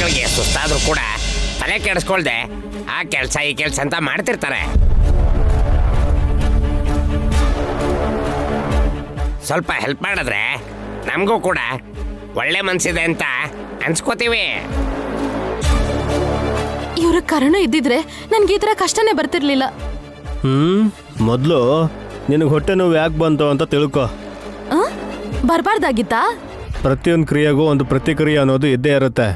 ಅವ್ರಿಗೆ ಸುಸ್ತಾದ್ರೂ ಕೂಡ ತಲೆ ಕೆಡಿಸ್ಕೊಳ್ದೆ ಆ ಕೆಲಸ ಈ ಕೆಲಸ ಅಂತ ಮಾಡ್ತಿರ್ತಾರೆ. ಸ್ವಲ್ಪ ಹೆಲ್ಪ್ ಮಾಡಿದ್ರೆ ನಮಗೂ ಕೂಡ ಒಳ್ಳೆ ಮನ್ಸಿದೆ ಅಂತ ಅನ್ಸ್ಕೋತೀವಿ. ಇವ್ರ ಕರುಣ ಇದ್ದಿದ್ರೆ ನನ್ಗೆ ಈ ತರ ಕಷ್ಟನೇ ಬರ್ತಿರ್ಲಿಲ್ಲ. ಮೊದಲು ನಿನಗೆ ಹೊಟ್ಟೆ ನೋವು ಯಾಕೆ ಬಂತು ಅಂತ ತಿಳ್ಕೊ. ಬರ್ಬಾರ್ದಾಗಿತ್ತಾ? ಪ್ರತಿಯೊಂದು ಕ್ರಿಯೆಗೂ ಒಂದು ಪ್ರತಿಕ್ರಿಯೆ ಅನ್ನೋದು ಇದ್ದೇ ಇರುತ್ತೆ.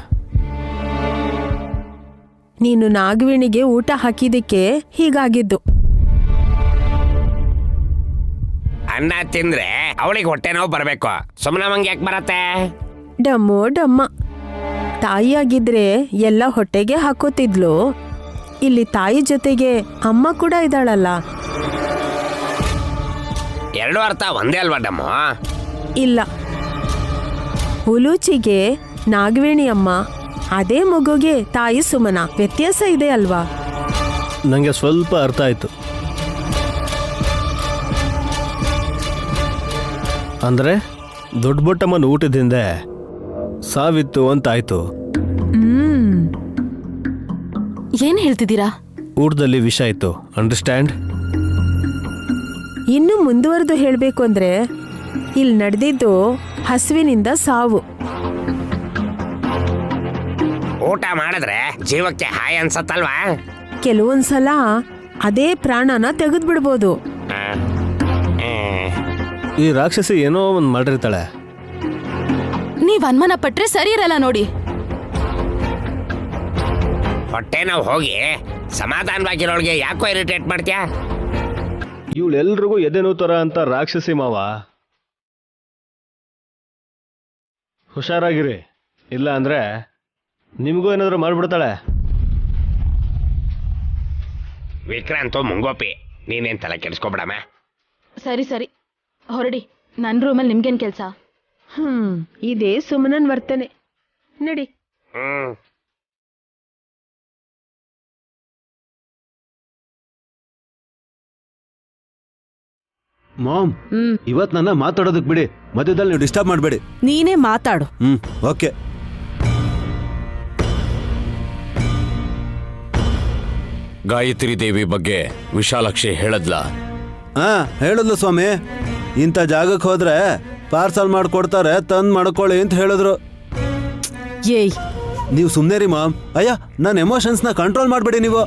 ನೀನು ನಾಗವೇಣಿಗೆ ಊಟ ಹಾಕಿದ್ದಕ್ಕೆ ಹೀಗಾಗಿದ್ದು. ಅನ್ನ ತಿಂದ್ರೆ ಅವಳಿಗೆ ಹೊಟ್ಟೆ ನೋವು ಬರಬೇಕು, ಸುಮ್ಮನೆ ಮಂಗೆ ಯಾಕೆ ಬರತ್ತೆ? ಡಮ್ಮೋ ಡಮ್ಮ. ತಾಯಿಯಾಗಿದ್ರೆ ಎಲ್ಲ ಹೊಟ್ಟೆಗೆ ಹಾಕೋತಿದ್ಲು. ಇಲ್ಲಿ ತಾಯಿ ಜೊತೆಗೆ ಅಮ್ಮ ಕೂಡ ಇದ್ದಾಳಲ್ಲ. ಎರಡು ಅರ್ಥ ಒಂದೇ ಅಲ್ವಾ ಡಮ್ಮು? ಇಲ್ಲ, ಹುಲೂಚಿಗೆ ನಾಗವೇಣಿ ಅಮ್ಮ, ಅದೇ ಮಗುಗೆ ತಾಯಿ ಸುಮನ. ವ್ಯತ್ಯಾಸ ಇದೆ ಅಲ್ವಾ? ನನಗೆ ಸ್ವಲ್ಪ ಅರ್ಥ ಆಯಿತು. ಅಂದರೆ ದೊಡ್ಡ ಬೊಟ್ಟಮ್ಮನ ಊಟದಿಂದ ಸಾವಿತ್ತು ಅಂತಾಯ್ತು. ಏನ್ ಹೇಳ್ತಿದ್ದೀರಾ? ಊಟದಲ್ಲಿ ವಿಷ ಇತ್ತು, ಅಂಡರ್ಸ್ಟ್ಯಾಂಡ್? ಇನ್ನು ಮುಂದುವರೆದು ಹೇಳಬೇಕು ಅಂದ್ರೆ ಇಲ್ಲಿ ನಡೆದಿದ್ದು ಹಸುವಿನಿಂದ ಸಾವು. ಊಟ ಮಾಡಿದ್ರೆ ಜೀವಕ್ಕೆ ಹಾಯ್ ಅನ್ಸತ್ತಲ್ವಾ? ಕೆಲವೊಂದ್ಸಲ ಅದೇ ಪ್ರಾಣನ ತೆಗೆದ್ಬಿಡ್ಬೋದು. ಈ ರಾಕ್ಷಸಿ ಏನೋ ಒಂದು ಮಾಡಿರ್ತಾಳೆ. ನೀವ್ ಅನುಮಾನ ಪಟ್ರೆ ಸರಿ ಇರಲ್ಲ ನೋಡಿ. ಹೊಟ್ಟೆ ನಾವು ಹೋಗಿ ಸಮಾಧಾನವಾಗಿರೋಳಿಗೆ ಯಾಕೋ ಇರಿಟೇಟ್ ಮಾಡ್ತೀಯಾ? ಇವಳೆಲ್ರಿಗೂ ಎದೆನೋ ತರ ಅಂತ ರಾಕ್ಷಸಿ ಮಾವ. ಹುಷಾರಾಗಿರಿ, ಇಲ್ಲ ಅಂದ್ರೆ ನಿಮಗೂ ಏನಾದರೂ ಮಾಡ್ಬಿಡ್ತಾಳೆ. ವಿಕ್ರಾಂತು ಮುಂಗೋಪಿ, ನೀನೇನ್ ತಲೆ ಕೆಡಿಸ್ಕೊಬಿಡಮ್ಮ. ಸರಿ ಸರಿ ಹೊರಡಿ, ನನ್ನ ರೂಮಲ್ಲಿ ನಿಮ್ಗೇನ್ ಕೆಲ್ಸ? ಇದೇ ಸುಮನನ್ ವರ್ತನೆ. ನಡಿ. ಮಾಮ್, ಇವತ್ ನನ್ನ ಮಾತಾಡೋದಕ್ ಬಿಡಿ, ಮಧ್ಯದಲ್ಲಿ ನೀವು ಡಿಸ್ಟರ್ಬ್ ಮಾಡಬೇಡಿ. ನೀನೇ ಮಾತಾಡು. ಓಕೆ. ಗಾಯತ್ರಿ ದೇವಿ ಬಗ್ಗೆ ವಿಶಾಲಾಕ್ಷಿ ಹೇಳದ್ಲ? ಹಾ, ಹೇಳಿದ್ಲು ಸ್ವಾಮಿ. ಇಂಥ ಜಾಗಕ್ಕೆ ಹೋದ್ರೆ ಪಾರ್ಸಲ್ ಮಾಡ್ಕೊಡ್ತಾರೆ, ತಂದ್ ಮಾಡ್ಕೊಳ್ಳಿ ಅಂತ ಹೇಳಿದ್ರು. ಏಯ್, ನೀವು ಸುಮ್ಮನೆ ರೀ ಮಾಮ್. ಅಯ್ಯ, ನನ್ನ ಎಮೋಷನ್ಸ್ನ ಕಂಟ್ರೋಲ್ ಮಾಡಬೇಡಿ ನೀವು.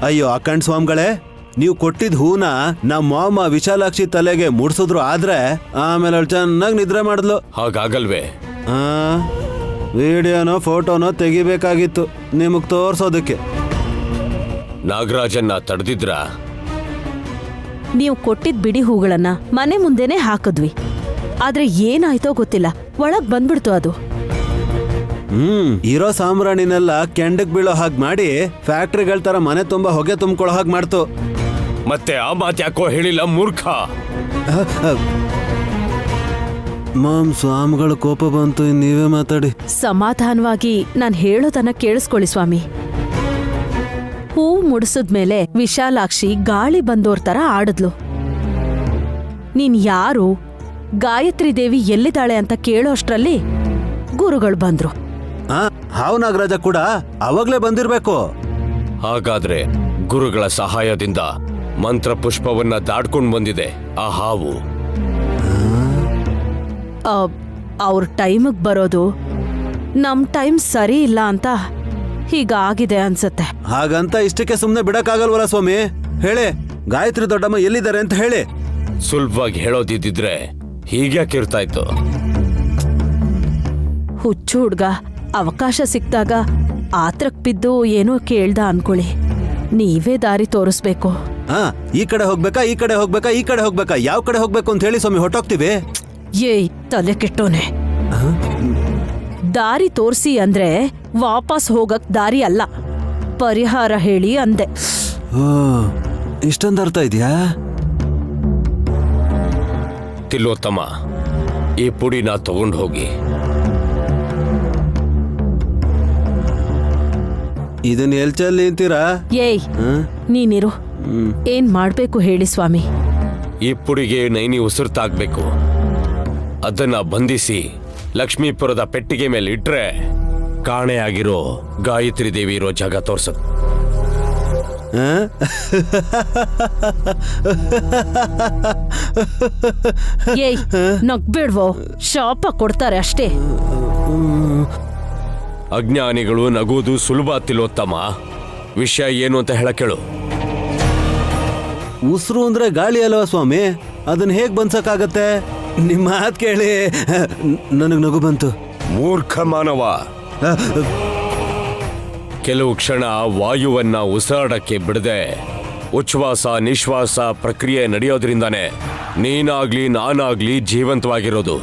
ಅಯ್ಯೋ ಅಕ್ಕಂಡ್ ಸ್ವಾಮಿಗಳೇ, ನೀವು ಕೊಟ್ಟಿದ್ದ ಹೂನ ನಮ್ಮ ಮಾಮ ವಿಶಾಲಾಕ್ಷಿ ತಲೆಗೆ ಮುಡ್ಸಿದ್ರು. ಆದ್ರೆ ಆಮೇಲೆ ಅವಳು ಚೆನ್ನಾಗಿ ನಿದ್ರೆ ಮಾಡಿದ್ಲು. ಹಾಗಾಗಲ್ವೇ? ವಿಡಿಯೋನೋ ಫೋಟೋನೋ ತೆಗಿಬೇಕಾಗಿತ್ತು ನಿಮಗ್ ತೋರ್ಸೋದಕ್ಕೆ. ನಾಗರಾಜನ್ನ ತಡೆದಿದ್ರ? ನೀವು ಕೊಟ್ಟಿದ್ ಬಿಡಿ ಹೂಗಳನ್ನ ಮನೆ ಮುಂದೆನೆ ಹಾಕಿದ್ವಿ. ಆದ್ರೆ ಏನಾಯ್ತೋ ಗೊತ್ತಿಲ್ಲ, ಒಳಗ್ ಬಂದ್ಬಿಡ್ತು ಅದು. ಇರೋ ಸಾಂಬ್ರಾಣಿನೆಲ್ಲ ಕೆಂಡಕ್ ಬೀಳೋ ಹಾಗೆ ಮಾಡಿ ಫ್ಯಾಕ್ಟ್ರಿಗಳ ತರ ಮನೆ ತುಂಬಾ ಹೊಗೆ ತುಂಬ್ಕೊಳ್ಳೋ ಹಾಗೆ ಮಾಡ್ತು. ಮತ್ತೆ ಆ ಮಾತು ಯಾಕೋ ಹೇಳಿಲ್ಲ ಮೂರ್ಖ? ಮಾಮ್, ಸ್ವಾಮಿಗಳ ಕೋಪ ಬಂತು, ನೀವೇ ಮಾತಾಡಿ. ಸಮಾಧಾನವಾಗಿ ನಾನ್ ಹೇಳೋದನ್ನ ಕೇಳಿಸ್ಕೊಳ್ಳಿ ಸ್ವಾಮಿ. ಹೂ ಮುಡಿಸಿದ್ಮೇಲೆ ವಿಶಾಲಾಕ್ಷಿ ಗಾಳಿ ಬಂದೋರ್ ತರ ಆಡಿದ್ಲು. ನೀನ್ ಯಾರು, ಗಾಯತ್ರಿ ದೇವಿ ಎಲ್ಲಿದ್ದಾಳೆ ಅಂತ ಕೇಳೋಷ್ಟ್ರಲ್ಲಿ ಗುರುಗಳು ಬಂದ್ರು. ಹಾವು ನಾಗರಾಜ ಕೂಡ ಅವಾಗ್ಲೇ ಬಂದಿರ್ಬೇಕು. ಹಾಗಾದ್ರೆ ಗುರುಗಳ ಸಹಾಯದಿಂದ ಮಂತ್ರ ಪುಷ್ಪವನ್ನ ದಾಡ್ಕೊಂಡ್ ಬಂದಿದೆ ಆ ಹಾವು. ಅವ್ರ ಟೈಮಿಗೆ ಬರೋದು ನಮ್ ಟೈಮ್ ಸರಿ ಇಲ್ಲ ಅಂತ ಹೀಗಾಗಿದೆ ಅನ್ಸತ್ತೆ. ಹಾಗಂತ ಇಷ್ಟಕ್ಕೆ ಸುಮ್ನೆ ಬಿಡಕ್ಕಾಗಲ್ವಲ್ಲ ಸ್ವಾಮಿ. ಹೇಳಿ, ಗಾಯತ್ರಿ ದೊಡ್ಡಮ್ಮ ಎಲ್ಲಿದ್ದಾರೆ ಅಂತ ಹೇಳಿ. ಸುಲಭವಾಗಿ ಹೇಳೋದಿದ್ರೆ ಹೀಗ್ಯಾಕಿರ್ತಾ ಇತ್ತು? ಹುಚ್ಚು ಹುಡ್ಗ ಅವಕಾಶ ಸಿಕ್ತಾಗ ಆತ್ರಕ್ ಬಿದ್ದು ಏನೋ ಕೇಳ್ದ ಅನ್ಕೊಳ್ಳಿ. ನೀವೇ ದಾರಿ ತೋರಿಸ್ಬೇಕು. ಈ ಕಡೆ ಹೋಗ್ಬೇಕಾ, ಈ ಕಡೆ ಹೋಗ್ಬೇಕಾ, ಈ ಕಡೆ ಹೋಗ್ಬೇಕಾ, ಯಾವ ಕಡೆ ಹೋಗ್ಬೇಕು ಅಂತ ಹೇಳಿ ಸ್ವಾಮಿ, ಹೊಟ್ಟೋಗ್ತೀವಿ. ಏಯ್ ತಲೆ ಕೆಟ್ಟೋನೆ, ದಾರಿ ತೋರ್ಸಿ ಅಂದ್ರೆ ವಾಪಸ್ ಹೋಗಕ್ ದಾರಿ ಅಲ್ಲ, ಪರಿಹಾರ ಹೇಳಿ ಅಂದೆ. ಇಷ್ಟೊಂದು ಅರ್ಥ ಇದೆಯಾ? ತಿಲೋತ್ತಮ, ಈ ಪುಡಿನ ತಗೊಂಡು ಹೋಗಿ. ಇದನ್ನ ಎಲ್ ಚೆಲ್ಲಿ ಅಂತೀರಾ? ಏಯ್ ನೀನಿರು, ಏನ್ ಮಾಡ್ಬೇಕು ಹೇಳಿ ಸ್ವಾಮಿ. ಈ ಪುಡಿಗೆ ನೈನಿ ಉಸಿರು ತಾಗ್ಬೇಕು. ಅದನ್ನ ಬಂಧಿಸಿ ಲಕ್ಷ್ಮೀಪುರದ ಪೆಟ್ಟಿಗೆ ಮೇಲೆ ಇಟ್ರೆ ಕಾಣೆಯಾಗಿರೋ ಗಾಯತ್ರಿ ದೇವಿ ಇರೋ ಜಾಗ ತೋರ್ಸಕ್. ಆ? ಏಯ್ ನಗ್ಬೇಡ್ವೋ, ಶಾಪ ಕೊಡ್ತಾರೆ ಅಷ್ಟೇ. ಅಜ್ಞಾನಿಗಳು ನಗೋದು ಸುಲಭ ತಿಲೋತ್ತಮ. ವಿಷಯ ಏನು ಅಂತ ಹೇಳಕ್ಕೇಳು. ಉಸಿರು ಅಂದ್ರೆ ಗಾಳಿ ಅಲ್ವಾ ಸ್ವಾಮಿ, ಅದನ್ನ ಹೇಗ್ ಬನ್ಸಕ್ಕಾಗತ್ತೆ? ನಿಮ್ಮ ಮಾತು ಕೇಳಿ ನನಗ್ ನಗು ಬಂತು. ಮೂರ್ಖ ಮಾನವ, ಕೆಲವು ಕ್ಷಣ ವಾಯುವನ್ನ ಉಸಿರಾಡಕ್ಕೆ ಬಿಡದೆ ಉಚ್ಛ್ವಾಸ ನಿಶ್ವಾಸ ಪ್ರಕ್ರಿಯೆ ನಡೆಯೋದ್ರಿಂದಾನೆ ನೀನಾಗ್ಲಿ ನಾನಾಗ್ಲಿ ಜೀವಂತವಾಗಿರೋದು.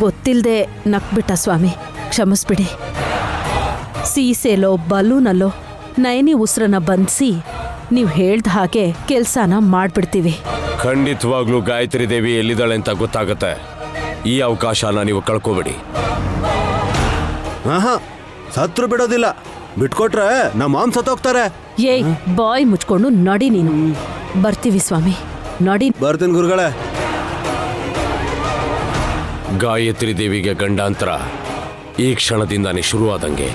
ಗೊತ್ತಿಲ್ದೆ ನಕ್ಬಿಟ್ಟ ಸ್ವಾಮಿ, ಕ್ಷಮಿಸ್ಬಿಡಿ. ಸೀಸೆಲೋ ಬಲೂನಲ್ಲೋ ನಯನಿ ಉಸಿರನ್ನ ಬಂಧಿಸಿ ನೀವು ಹೇಳ್ದ ಹಾಗೆ ಕೆಲ್ಸನ ಮಾಡ್ಬಿಡ್ತೀವಿ. ಖಂಡಿತವಾಗ್ಲೂ ಗಾಯತ್ರಿ ದೇವಿ ಎಲ್ಲಿದ್ದಾಳೆ ಅಂತ ಗೊತ್ತಾಗತ್ತೆ. ಈ ಅವಕಾಶನ ನೀವು ಕಳ್ಕೊಬೇಡಿ. ಹಾ ಸತ್ರು ಬಿಡೋದಿಲ್ಲ. ಬಿಟ್ಕೊಟ್ರೆ ನಮ್ಮ ಮಾಮ್ ಸತ್ತೋಗ್ತಾರೆ. ಏಯ್ ಬಾಯ್ ಮುಚ್ಕೊಂಡು ನಡಿ ನೀನು. ಬರ್ತೀವಿ ಸ್ವಾಮಿ, ನಡಿ. ಬರ್ತೀನಿ ಗುರುಗಳೇ. ಗಾಯತ್ರಿ ದೇವಿಗೆ ಗಂಡಾಂತರ ಈ ಕ್ಷಣದಿಂದಾನೇ ಶುರುವಾದಂಗೆ.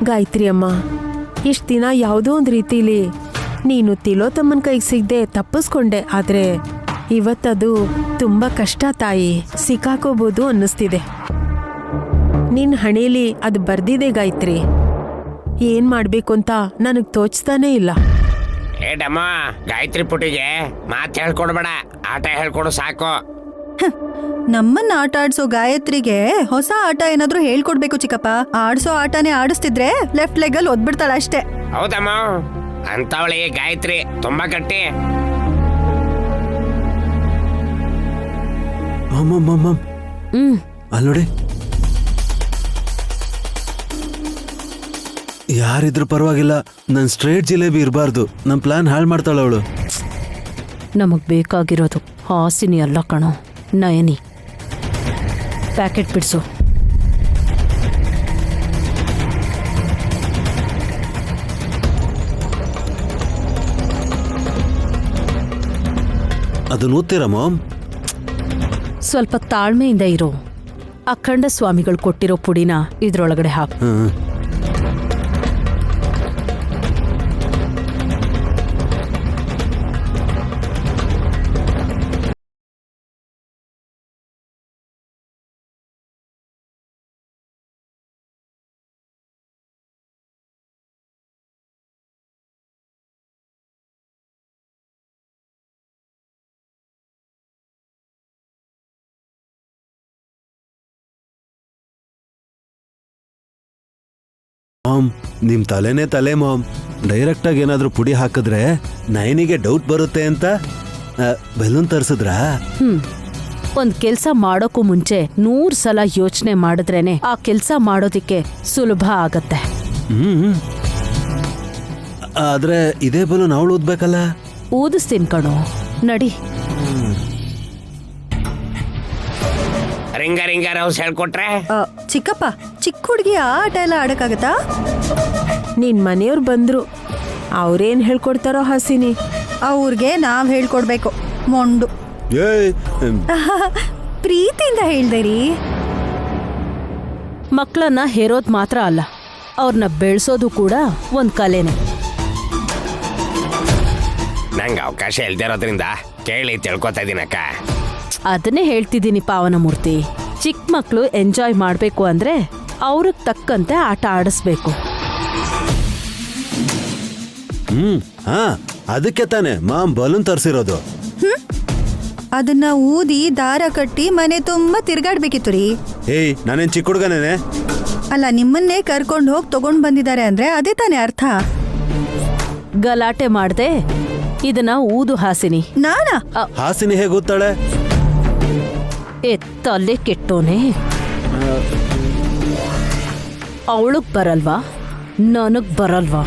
ಗಾಯತ್ರಿ ಅಮ್ಮ, ಇಷ್ಟು ದಿನ ಯಾವುದೋ ಒಂದು ರೀತಿಲಿ ನೀನು ತಿಲೋತ್ತಮ್ಮನ ಕೈಗೆ ಸಿಗದೆ ತಪ್ಪಿಸ್ಕೊಂಡೆ. ಆದ್ರೆ ಇವತ್ತದು ತುಂಬಾ ಕಷ್ಟ ತಾಯಿ, ಸಿಕ್ಕಾಕೋಬಹುದು ಅನ್ನಿಸ್ತಿದೆ. ನಿನ್ ಹಣೆಯಲ್ಲಿ ಅದು ಬರ್ದಿದೆ ಗಾಯತ್ರಿ. ಏನ್ ಮಾಡ್ಬೇಕು ಅಂತ ನನಗ್ ತೋಚ್ತಾನೇ ಇಲ್ಲ. ಏಟಮ್ಮ, ಗಾಯತ್ರಿ ಪುಟಿಗೆ ಮಾತು ಹೇಳ್ಕೊಡ್ಬೇಡ, ಆಟ ಹೇಳ್ಕೊಡು ಸಾಕು. ನಮ್ಮನ್ನ ಆಟ ಆಡ್ಸೋ ಗಾಯತ್ರಿಗೆ ಹೊಸ ಆಟ ಏನಾದ್ರೂ ಹೇಳ್ಕೊಡ್ಬೇಕು ಚಿಕ್ಕಪ್ಪ. ಆಡ್ಸೋ ಆಟನೇ ಆಡಿಸ್ತಿದ್ರೆ ಲೆಫ್ಟ್ ಲೆಗ್ ಅಲ್ಲಿ ಒದ್ಬಿಡ್ತಾಳ ಅಷ್ಟೇ. ಹೌದಮ್ಮ, ಅಂತವಳಿ ಗಾಯತ್ರಿ ತುಂಬಾ ಗಟ್ಟಿ. ಅಲ್ಲಿ ನೋಡಿ, ಯಾರಿದ್ರು ಪರವಾಗಿಲ್ಲ, ನನ್ ಸ್ಟ್ರೇಟ್ ಜಿಲೇಬಿ ಇರಬಾರ್ದು. ನಮ್ ಪ್ಲಾನ್ ಹಾಳು ಮಾಡ್ತಾಳ ಅವಳು. ನಮಗ್ ಬೇಕಾಗಿರೋದು ಹಾಸಿನಿ ಅಲ್ಲ ಕಣೋ, ನಯನಿ. ಪ್ಯಾಕೆಟ್ ಬಿಡ್ಸು. ಅದನ್ನ ಓದ್ತೀರಾ ಮಾಮ್? ಸ್ವಲ್ಪ ತಾಳ್ಮೆಯಿಂದ ಇರೋ. ಅಖಂಡ ಸ್ವಾಮಿಗಳು ಕೊಟ್ಟಿರೋ ಪುಡಿನ ಇದ್ರೊಳಗಡೆ ಹಾಕು. ಮಾಮ್, ನಿಮ್ ತಲೆನೇ ತಲೆ ಮಾಮ್. ಡೈರೆಕ್ಟ್ ಆಗಿ ಏನಾದ್ರೂ ಪುಡಿ ಹಾಕಿದ್ರೆ ನಯನಿಗೆ ಡೌಟ್ ಬರುತ್ತೆ ಅಂತ ಬೆಲೂನ್ ತರಿಸಿದ್ರಾ? ಒಂದ್ ಕೆಲ್ಸ ಮಾಡೋಕ್ಕೂ ಮುಂಚೆ 100 ಸಲ ಯೋಚನೆ ಮಾಡಿದ್ರೇನೆ ಆ ಕೆಲ್ಸ ಮಾಡೋದಿಕ್ಕೆ ಸುಲಭ ಆಗತ್ತೆ. ಆದ್ರೆ ಇದೇ ಬಲೂನ್ ಅವಳು ಓದ್ಬೇಕಲ್ಲ. ಊದಿಸ್ತೀನಿ ಕಣೋ, ನಡಿ. ರಿಂಗ ರಿಂಗ ರೌಸ್ ಹೇಳ್ಕೊಟ್ರೆ ಚಿಕ್ಕಪ್ಪ, ಚಿಕ್ಕ ಹುಡುಗಿ ಆ ಆಟ ಎಲ್ಲ ಆಡಕ್ಕಾಗತ್ತಾ? ನಿನ್ ಮನೆಯವ್ರು ಬಂದ್ರು, ಅವ್ರೇನ್ ಹೇಳ್ಕೊಡ್ತಾರೋ ಹಾಸಿನಿ. ಅವ್ರಿಗೆ ನಾವ್ ಹೇಳ್ಕೊಡ್ಬೇಕು. ಮೊಂಡು ಏಯ್ ಪ್ರೀತಿಯಿಂದ ಹೇಳ್ದೇರಿ. ಮಕ್ಕಳನ್ನ ಹೇರೋದ್ ಮಾತ್ರ ಅಲ್ಲ, ಅವ್ರನ್ನ ಬೆಳೆಸೋದು ಕೂಡ ಒಂದ್ ಕಲೆನೆ. ನಂಗೆ ಅವಕಾಶ ಇಲ್ದಿರೋದ್ರಿಂದ ಕೇಳಿ ತಿಳ್ಕೊತಾ ಇದೀನಕ್ಕ. ಅದನ್ನೇ ಹೇಳ್ತಿದ್ದೀನಿ ಪಾವನಮೂರ್ತಿ. ಚಿಕ್ಕ ಮಕ್ಕಳು ಎಂಜಾಯ್ ಮಾಡ್ಬೇಕು ಅಂದ್ರೆ ಅವ್ರಿಗೆ ತಕ್ಕಂತೆ ಆಟ ಆಡಿಸ್ಬೇಕು. ಹಾ, ಅದಕ್ಕೆ ತಾನೆ ಮಾಮ್ ಬಲೂನ್ ತರಿಸಿರೋದು. ಅದನ್ನ ಊದಿ ದಾರ ಕಟ್ಟಿ ಮನೆ ತುಂಬಾ ತಿರ್ಗಾಡ್ಬೇಕಿತ್ತು ರೀ. ಏಯ್, ನಾನೇನ್ ಚಿಕ್ಕ ಹುಡುಗನೇನೆ? ಅಲ್ಲ, ನಿಮ್ಮನ್ನೇ ಕರ್ಕೊಂಡು ಹೋಗಿ ತಗೊಂಡ್ ಬಂದಿದ್ದಾರೆ ಅಂದ್ರೆ ಅದೇ ತಾನೇ ಅರ್ಥ. ಗಲಾಟೆ ಮಾಡ್ದೆ ಇದನ್ನ ಊದು ಹಾಸಿನಿ. ನಾನಾ? ಹಾಸಿನಿ ಹೇಗೆ ಓದ್ತಾಳೆ? ತಲೆ ಕೆಟ್ಟೋನೆ. ಅವಳಗ್ ಬರಲ್ವಾ, ನನಗ್ ಬರಲ್ವಾ?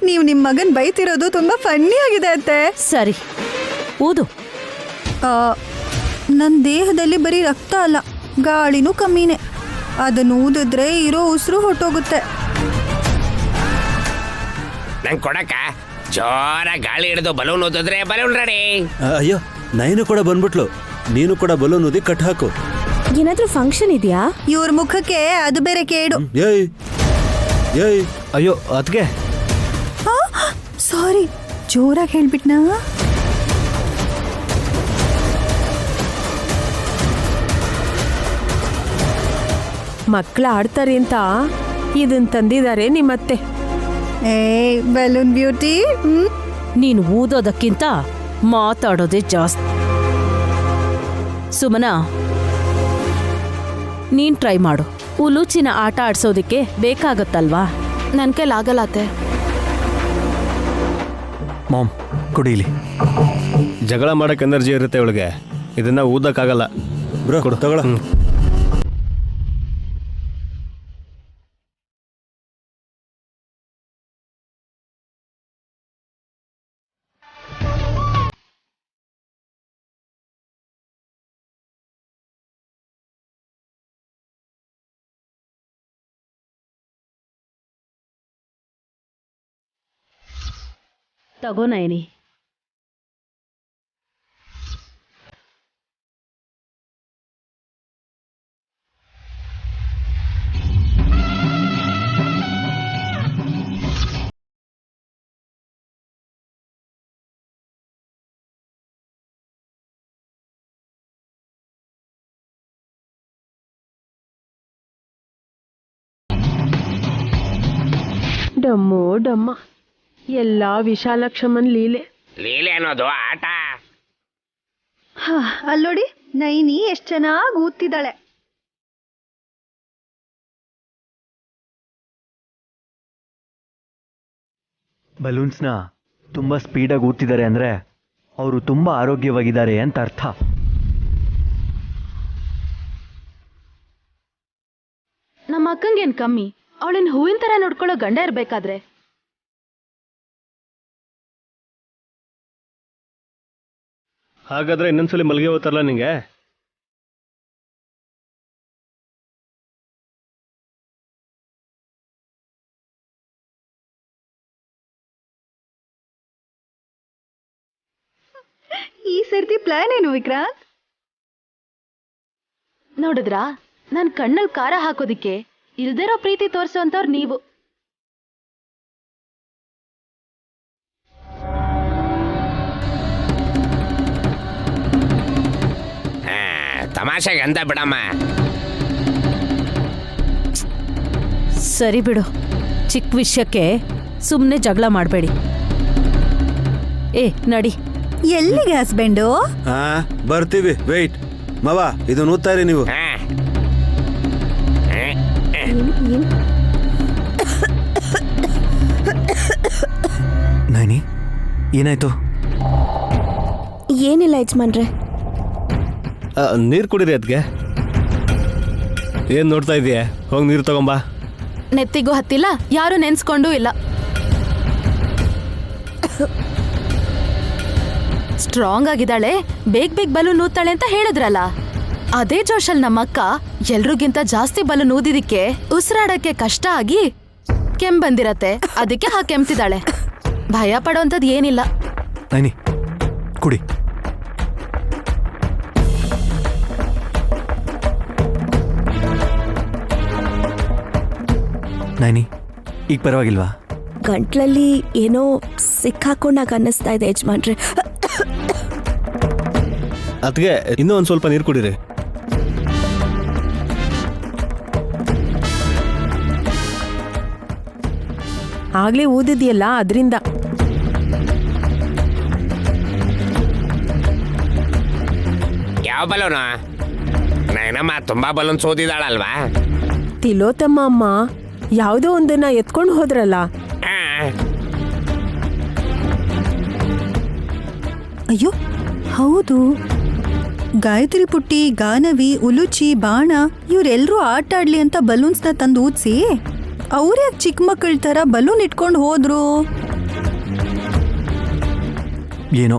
ನೀವು ನಿಮ್ ಮಗನ್ ಬೈತಿರೋದು ತುಂಬಾ ಫನ್ನಿ ಆಗಿದೆ ಅತ್ತೆ. ಸರಿ, ಊದು. ನನ್ನ ದೇಹದಲ್ಲಿ ಬರೀ ರಕ್ತ ಅಲ್ಲ, ಗಾಳಿನೂ ಕಮ್ಮಿನೇ. ಅದನ್ನು ಊದಿದ್ರೆ ಇರೋ ಉಸಿರು ಹೊಟ್ಟೋಗುತ್ತೆ. ನಂಗೆ ಕೊಡಕ್ಕ ಜೋರ ಗಾಳಿ ಹಿಡಿದು ಬಲೂನ್ ಓದಿದ್ರೆ ಬಲೂನ್ ರೆಡಿ. ಅಯ್ಯೋ ನೈನು ಕೂಡ ಬಂದ್ಬಿಟ್ಲು. ನೀನು ಕೂಡ ಬಲೂನ್ ಊದಿ ಕಟ್ ಹಾಕು. ಏನಾದ್ರೂ ಫಂಕ್ಷನ್ ಇದೆಯಾ? ಇವ್ರ ಮುಖಕ್ಕೆ ಅದು ಬೇರೆ ಕೇಡು. ಏಯ್ ಏಯ್ ಅಯ್ಯೋ ಅದಕ್ಕೆ ಸಾರಿ, ಜೋರಾಗಿ ಹೇಳ್ಬಿಟ್ನಾ? ಮಕ್ಳು ಆಡ್ತಾರೆ ಅಂತ ಇದನ್ ತಂದಿದ್ದಾರೆ ನಿಮ್ಮತ್ತೆ. ಏಯ್ ಬಲೂನ್ ಬ್ಯೂಟಿ. ನೀನು ಊದೋದಕ್ಕಿಂತ ಮಾತಾಡೋದೇ ಜಾಸ್ತಿ. ಸುಮನ, ನೀನ್ ಟ್ರೈ ಮಾಡು. ಉಲೂಚಿನ ಆಟ ಆಡ್ಸೋದಿಕ್ಕೆ ಬೇಕಾಗತ್ತಲ್ವಾ? ನನ್ ಕೈಲಾಗಲ್ಲ ಅತ್ತೆ. ಮಾಮ್ ಕುಡೀಲಿ. ಜಗಳ ಮಾಡಕ್ ಎನರ್ಜಿ ಇರುತ್ತೆ ಅವಳಿಗೆ, ಇದನ್ನ ಊದಕ್ಕಾಗಲ್ಲ. ಬ್ರೋ ತಗೊಳ. ತಗೋ ನಯನಿ. ಡಮ್ಮೋ ಡಮ್ಮ, ಎಲ್ಲ ವಿಶಾಲಕ್ಷಮನ್ ಲೀಲೆ. ಲೀಲೆ ಅನ್ನೋದು ಆಟ. ಅಲ್ಲೋಡಿ, ನೈನಿ ಎಷ್ಟ್ ಚೆನ್ನಾಗಿ ಊದ್ತಿದ್ದಾಳೆ. ಬಲೂನ್ಸ್ನ ತುಂಬ ಸ್ಪೀಡಾಗಿ ಊದ್ತಿದ್ದಾರೆ ಅಂದರೆ ಅವರು ತುಂಬ ಆರೋಗ್ಯವಾಗಿದ್ದಾರೆ ಅಂತ ಅರ್ಥ. ನಮ್ಮ ಅಕ್ಕಂಗೇನ್ ಕಮ್ಮಿ? ಅವಳಿನ ಹೂವಿನ ತರ ನೋಡ್ಕೊಳ್ಳೋ ಗಂಡ ಇರ್ಬೇಕಾದ್ರೆ. ಹಾಗಾದ್ರೆ ಇನ್ನೊಂದ್ಸಲಿ ಮಲ್ಗೆ ಹೋಗ್ತಾರಲ್ಲ ನಿಂಗೆ. ಈ ಸರ್ತಿ ಪ್ಲಾನ್ ಏನು ವಿಕ್ರಾಂತ್? ನೋಡಿದ್ರಾ, ನನ್ ಕಣ್ಣಲ್ಲಿ ಖಾರ ಹಾಕೋದಿಕ್ಕೆ ಇಲ್ದಿರೋ ಪ್ರೀತಿ ತೋರ್ಸೋಂತವ್ರು ನೀವು. ತಮಾಷೆಗೆ ಅಂತ ಬಿಡಮ್ಮ. ಸರಿ ಬಿಡು, ಚಿಕ್ಕ ವಿಷಯಕ್ಕೆ ಸುಮ್ಮನೆ ಜಗಳ ಮಾಡಬೇಡಿ. ನಡಿ. ಎಲ್ಲಿಗೆ ಹಸ್ಬೆಂಡು? ಹಾ ಬರ್ತೀವಿ, ವೆಯ್ಟ್. ಮವ ಇದು ನೂತ್ತಾರೆ ನೀವು. ನೈನಿ ಏನಾಯ್ತು? ಏನಿಲ್ಲ ಯಜಮಾನ್ರೆ. ನೀರು ಕುಡೀರಿ. ಅದಕ್ಕೆ ಏನು ನೋಡ್ತಾ ಇದೀಯ? ಹೋಗಿ ನೀರು ತಗೊಂಬಾ. ನೆತ್ತಿಗೂ ಹತ್ತಿಲ್ಲ, ಯಾರು ನೆನ್ಸ್ಕೊಂಡೂ ಇಲ್ಲ. ಸ್ಟ್ರಾಂಗ್ ಆಗಿದ್ದಾಳೆ, ಬೇಗ ಬಲೂನ್ ಊದ್ತಾಳೆ ಅಂತ ಹೇಳಿದ್ರಲ್ಲ. ಅದೇ ಜೋಶಲ್ ನಮ್ಮಕ್ಕ ಎಲ್ರಿಗಿಂತ ಜಾಸ್ತಿ ಬಲೂನ್ ಊದಿದಕ್ಕೆ ಉಸಿರಾಡಕ್ಕೆ ಕಷ್ಟ ಆಗಿ ಕೆಮ್ಮು ಬಂದಿರತ್ತೆ. ಅದಕ್ಕೆ ಕೆಮ್ತಿದ್ದಾಳೆ. ಭಯ ಪಡೋಂಥದ್ದು ಏನಿಲ್ಲ. ನೈನಿ ಕುಡಿ. ನೈನಿ ಈಗ ಪರವಾಗಿಲ್ವಾ? ಗಂಟ್ಲಲ್ಲಿ ಏನೋ ಸಿಕ್ಕಾಕೊಂಡಾಗ ಅನ್ನಿಸ್ತಾ ಇದೆ ಯಜಮಾನ್ರೆ. ಅದಕ್ಕೆ ಇನ್ನೂ ಒಂದು ಸ್ವಲ್ಪ ನೀರು ಕುಡೀರಿ. ಆಗ್ಲೇ ಊದಿದ್ಯಲ್ಲ ಅದರಿಂದ. ಯಾವ ಬಲೂನು? ನೈನಮ್ಮ ತುಂಬಾ ಬಲೂನ್ ಸೋದಿದಾಳಲ್ವಾ? ತಿಲೋತ್ತಮ್ಮ ಅಮ್ಮ ಯಾವುದೋ ಒಂದನ್ನ ಎತ್ಕೊಂಡು ಹೋದ್ರಲ್ಲ. ಅಯ್ಯೋ ಹೌದು, ಗಾಯತ್ರಿ ಪುಟ್ಟಿ, ಗಾನವಿ, ಉಲುಚಿ, ಬಾಣ ಇವರೆಲ್ಲರೂ ಆಟ ಆಡ್ಲಿ ಅಂತ ಬಲೂನ್ಸ್ನ ತಂದು ಊದ್ಸಿ ಅವ್ರ್ಯಾಕೆ ಚಿಕ್ಕ ಮಕ್ಕಳ ಥರ ಬಲೂನ್ ಇಟ್ಕೊಂಡು ಹೋದ್ರು? ಏನೋ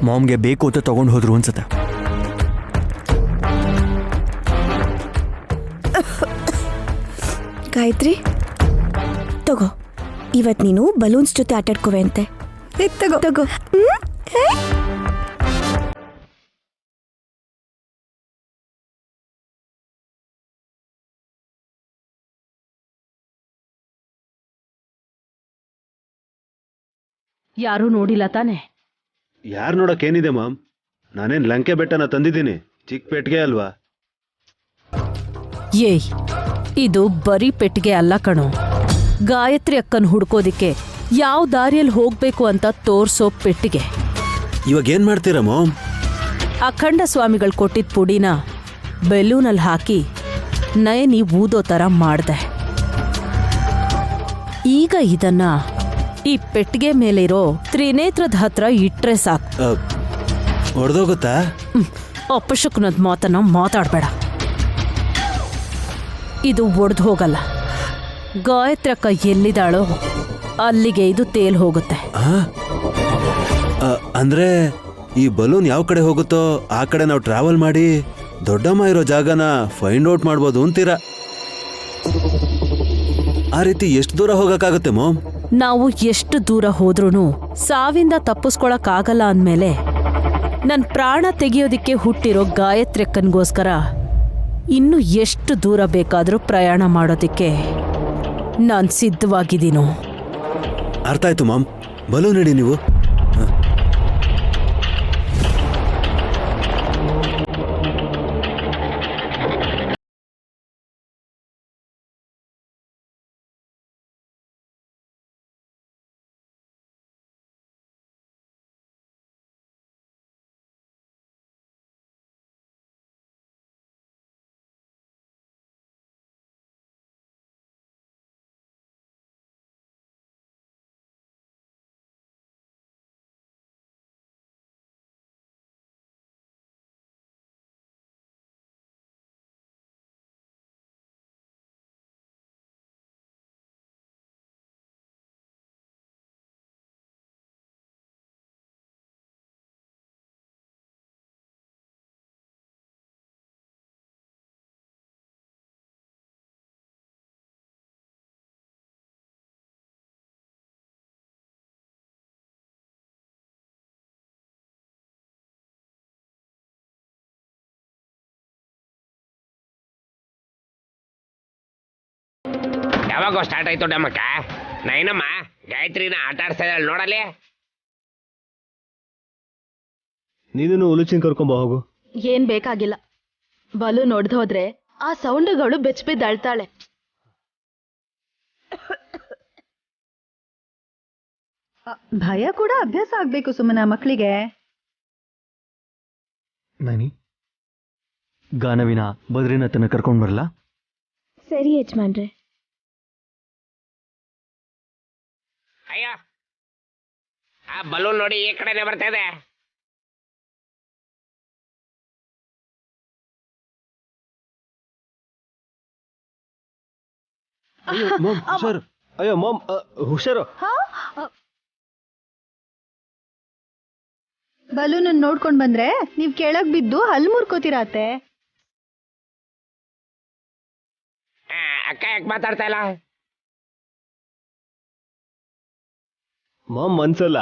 ಮಾಮ್ಗೆ ಬೇಕು ಅಂತ ತಗೊಂಡು ಹೋದ್ರು ಅನ್ಸುತ್ತೆ. ಗಾಯತ್ರಿ ತಗೋ, ಇವತ್ ನೀನು ಬಲೂನ್ಸ್ ಜೊತೆ ಆಟಾಡ್ಕೋವೆ ಅಂತೆ. ತಗೋ ತಗೋ. ಯಾರೂ ನೋಡಿಲ್ಲ ತಾನೆ? ಯಾರು ನೋಡಕ್ಕೇನಿದೆ ಮಾಮ್, ನಾನೇನ್ ಲಂಕೆ ಬೆಟ್ಟನ ತಂದಿದ್ದೀನಿ, ಚಿಕ್ಕ ಪೆಟ್ಟಿಗೆ ಅಲ್ವಾ. ಏಯ್, ಇದು ಬರೀ ಪೆಟ್ಟಿಗೆ ಅಲ್ಲ ಕಣೋ. ಗಾಯತ್ರಿ ಅಕ್ಕನ್ ಹುಡ್ಕೋದಿಕ್ಕೆ ಯಾವ ದಾರಿಯಲ್ಲಿ ಹೋಗ್ಬೇಕು ಅಂತ ತೋರ್ಸೋ ಪೆಟ್ಟಿಗೆ. ಇವಾಗ ಏನ್ ಮಾಡ್ತೀರಾ ಮಾಮ್? ಅಖಂಡ ಸ್ವಾಮಿಗಳು ಕೊಟ್ಟಿದ್ದ ಪುಡಿನ ಬೆಲೂನಲ್ಲಿ ಹಾಕಿ ನಯನಿ ಊದೋ ಥರ ಮಾಡ್ದೆ. ಈಗ ಇದನ್ನ ಈ ಪೆಟ್ಟಿಗೆ ಮೇಲಿರೋ ತ್ರಿನೇತ್ರದ ಹತ್ರ ಇಟ್ರೆ ಸಾಕು. ಹೊಡೆದೋಗುತ್ತಾ? ಅಪಶಕುನದ ಮಾತನ್ನ ಮಾತಾಡಬೇಡ. ಇದು ಒಡೆದು ಹೋಗಲ್ಲ. ಗಾಯತ್ರಿ ಅಕ್ಕ ಎಲ್ಲಿದ್ದಾಳೋ ಅಲ್ಲಿಗೆ ಇದು ತೇಲ್ ಹೋಗುತ್ತೆ. ಅಂದ್ರೆ ಈ ಬಲೂನ್ ಯಾವ ಕಡೆ ಹೋಗುತ್ತೋ ಆ ಕಡೆ ನಾವು ಟ್ರಾವೆಲ್ ಮಾಡಿ ದೊಡ್ಡಮ್ಮ ಇರೋ ಜಾಗನ ಫೈಂಡ್ ಔಟ್ ಮಾಡ್ಬೋದು ಅಂತೀರಾ? ಆ ರೀತಿ ಎಷ್ಟು ದೂರ ಹೋಗಕ್ಕಾಗುತ್ತೆ ಮಾಮ್? ನಾವು ಎಷ್ಟು ದೂರ ಹೋದ್ರೂ ಸಾವಿಂದ ತಪ್ಪಿಸ್ಕೊಳಕ್ಕಾಗಲ್ಲ ಅಂದ್ಮೇಲೆ ನನ್ ಪ್ರಾಣ ತೆಗೆಯೋದಿಕ್ಕೆ ಹುಟ್ಟಿರೋ ಗಾಯತ್ರಿ ಅಕ್ಕನ್ಗೋಸ್ಕರ ಇನ್ನು ಎಷ್ಟು ದೂರ ಬೇಕಾದರೂ ಪ್ರಯಾಣ ಮಾಡೋದಿಕ್ಕೆ ನಾನು ಸಿದ್ಧವಾಗಿದ್ದೀನೋ. ಅರ್ಥ ಆಯ್ತು ಮಾಮ್. ಬಲೂನ್ ಇಡಿ ನೀವು. ಯಾವಾಗ ಸ್ಟಾರ್ಟ್ ಆಯ್ತು ಡಮ್ಮಕ್ಕ? ನೈನಮ್ಮ ಗಾಯತ್ರಿನ ಆಟ ಆಡ್ಸ್ತಾ ಇದ್ದಾಳೆ ನೋಡಲಿ. ನೀನು ಉಲುಚಿನ ಕರ್ಕೊಂಬ ಹೋಗು. ಏನ್ ಬೇಕಾಗಿಲ್ಲ. ಬಲೂನ್ ಒಡ್ದು ಹೋದ್ರೆ ಆ ಸೌಂಡುಗಳು ಬೆಚ್ಚಬಿದ್ದು ಅಳ್ತಾಳೆ. ಭಯ ಕೂಡ ಅಭ್ಯಾಸ ಆಗ್ಬೇಕು ಸುಮ್ಮನ ಮಕ್ಕಳಿಗೆ. ನೈನಿ, ಗಾನವಿನ ಬದ್ರಿನಾಥನ ಕರ್ಕೊಂಡ್ ಬರಲ್ಲ? ಸರಿ ಯಜಮಾನ್ರೆ. ಅಯ್ಯೋ, ಆ ಬಲೂನ್ ನೋಡಿ ಈ ಕಡೆನೆ ಬರ್ತಾ ಇದೆ. ಅಯ್ಯೋ ಮಾಮ್ ಹುಷಾರು. ಅಯ್ಯೋ ಮಾಮ್ ಹುಷಾರು. ಬಲೂನ್ ನೋಡ್ಕೊಂಡ್ ಬಂದ್ರೆ ನೀವ್ ಕೆಳಗ್ ಬಿದ್ದು ಹಲ್ ಮುರ್ಕೋತಿರತ್ತೆ. ಅಕ್ಕ ಯಾಕೆ ಮಾತಾಡ್ತಾ ಇಲ್ಲ? ಮಾಮ್ ಮನ್ಸಲ್ಲ,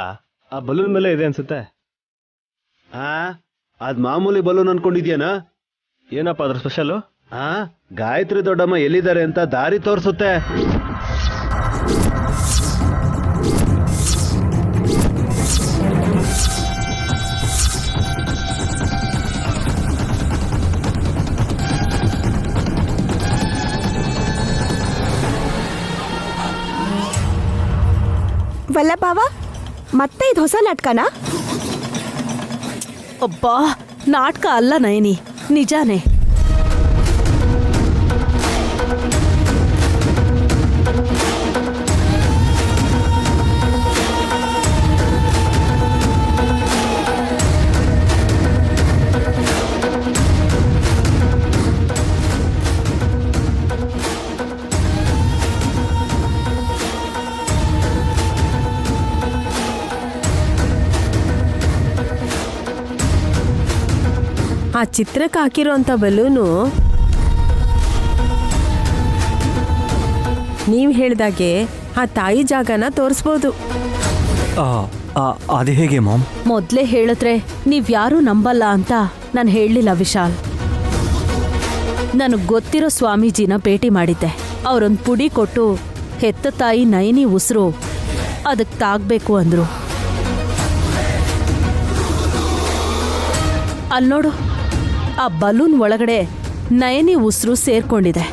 ಆ ಬಲೂನ್ ಮೇಲೆ ಇದೆ ಅನ್ಸುತ್ತೆ. ಅದ್ ಮಾಮೂಲಿ ಬಲೂನ್ ಅನ್ಕೊಂಡಿದ್ಯಾನ? ಏನಪ್ಪ ಅದ್ರ ಸ್ಪೆಷಲು? ಗಾಯತ್ರಿ ದೊಡ್ಡಮ್ಮ ಎಲ್ಲಿದ್ದಾರೆ ಅಂತ ದಾರಿ ತೋರಿಸುತ್ತೆ. ವಲ್ಲಭಾವ, ಮತ್ತೆ ಇದು ಹೊಸ ನಾಟಕನಾ? ಅಬ್ಬಾ, ನಾಟಕ ಅಲ್ಲ ನಯನಿ, ನಿಜಾನೇ. ಆ ಚಿತ್ರಕ್ಕೆ ಹಾಕಿರೋಂಥ ಬಲೂನು ನೀವ್ ಹೇಳ್ದಾಗೆ ಆ ತಾಯಿ ಜಾಗನ ತೋರಿಸ್ಬೋದು. ಅದು ಹೇಗೆ ಮಾಮ್? ಮೊದ್ಲೇ ಹೇಳಿದ್ರೆ ನೀವ್ಯಾರೂ ನಂಬಲ್ಲ ಅಂತ ನಾನು ಹೇಳಲಿಲ್ಲ ವಿಶಾಲ್. ನನಗೆ ಗೊತ್ತಿರೋ ಸ್ವಾಮೀಜಿನ ಭೇಟಿ ಮಾಡಿದ್ದೆ. ಅವರೊಂದು ಪುಡಿ ಕೊಟ್ಟು ಹೆತ್ತ ತಾಯಿ ನಯನಿ ಉಸಿರು ಅದಕ್ಕೆ ತಾಗಬೇಕು ಅಂದ್ರು. ಅಲ್ಲಿ ನೋಡು, ಆ ಬಲೂನ್ ಒಳಗಡೆ ನಯನಿ ಉಸಿರು ಸೇರ್ಕೊಂಡಿದೆ.